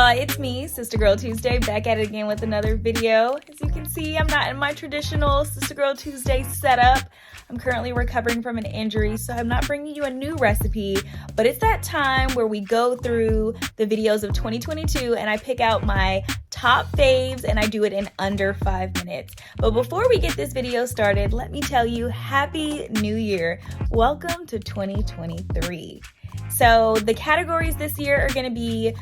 y'all, it's me, Sister Girl Tuesday, back at it again with another video. As you can see, I'm not in my traditional Sister Girl Tuesday setup. I'm currently recovering from an injury, so I'm not bringing you a new recipe, but it's that time where we go through the videos of 2022 and I pick out my top faves and I do it in under 5 minutes. But before we get this video started, let me tell you, Happy New Year. Welcome to 2023. So the categories this year are going to be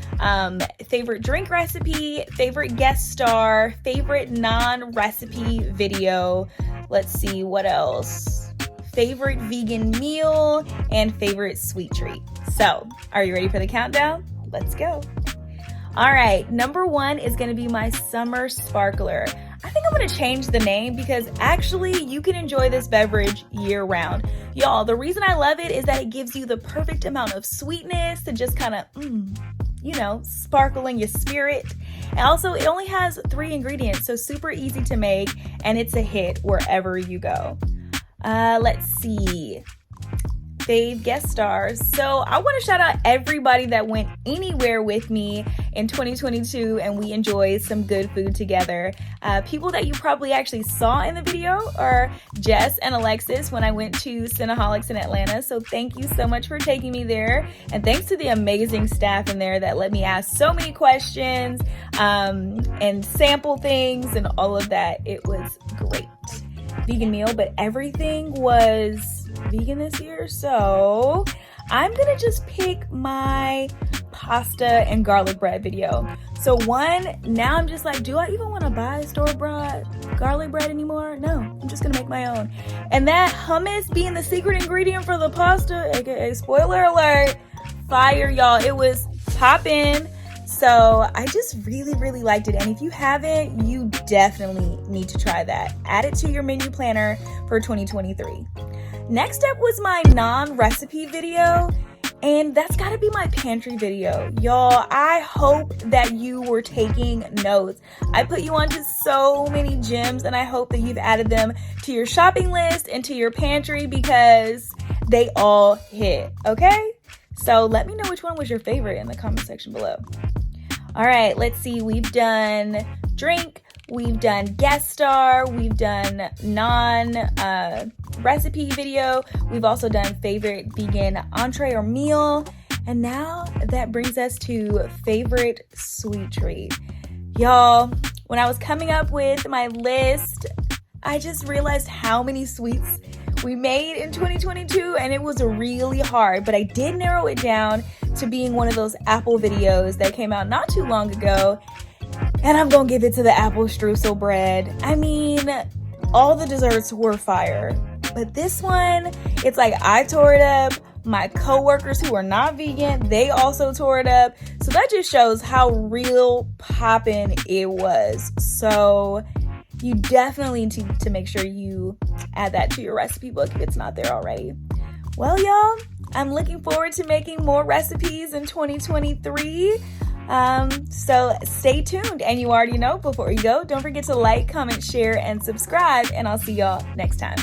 favorite drink recipe, favorite guest star, favorite non-recipe video. Let's see what else. Favorite vegan meal and favorite sweet treat. So are you ready for the countdown? Let's go. All right, number 1 is going to be my summer sparkler. I think I'm going to change the name because actually you can enjoy this beverage year round. Y'all, the reason I love it is that it gives you the perfect amount of sweetness to just kind of, sparkle in your spirit. And also, it only has 3 ingredients, so super easy to make, and it's a hit wherever you go. Let's see. Fave guest stars. So I want to shout out everybody that went anywhere with me in 2022 and we enjoyed some good food together. People that you probably actually saw in the video are Jess and Alexis when I went to Cinnaholics in Atlanta. So thank you so much for taking me there. And thanks to the amazing staff in there that let me ask so many questions and sample things and all of that. It was great. Vegan meal, but everything was vegan this year, so I'm gonna just pick my pasta and garlic bread video. So now I'm just like, do I even want to buy store-bought garlic bread anymore? No, I'm just gonna make my own. And that hummus being the secret ingredient for the pasta, aka spoiler alert, fire, y'all. It was poppin'. So I just really liked it, and if you haven't, you definitely need to try that. Add it to your menu planner for 2023. Next up was my non-recipe video, and that's gotta be my pantry video. Y'all, I hope that you were taking notes. I put you onto so many gems, and I hope that you've added them to your shopping list and to your pantry because they all hit, okay? So let me know which one was your favorite in the comment section below. All right, let's see. We've done drink, we've done guest star, we've done non-recipe video, we've also done favorite vegan entree or meal, and now that brings us to favorite sweet treat. Y'all, when I was coming up with my list, I just realized how many sweets we made in 2022, and it was really hard, but I did narrow it down to being one of those apple videos that came out not too long ago, and I'm gonna give it to the apple streusel bread. I mean, all the desserts were fire, but this one, it's like I tore it up, my coworkers who are not vegan, they also tore it up, so that just shows how real poppin' it was. So you definitely need to make sure you add that to your recipe book if it's not there already. Well, y'all, I'm looking forward to making more recipes in 2023. So stay tuned. And you already know, before you go, don't forget to like, comment, share, and subscribe. And I'll see y'all next time.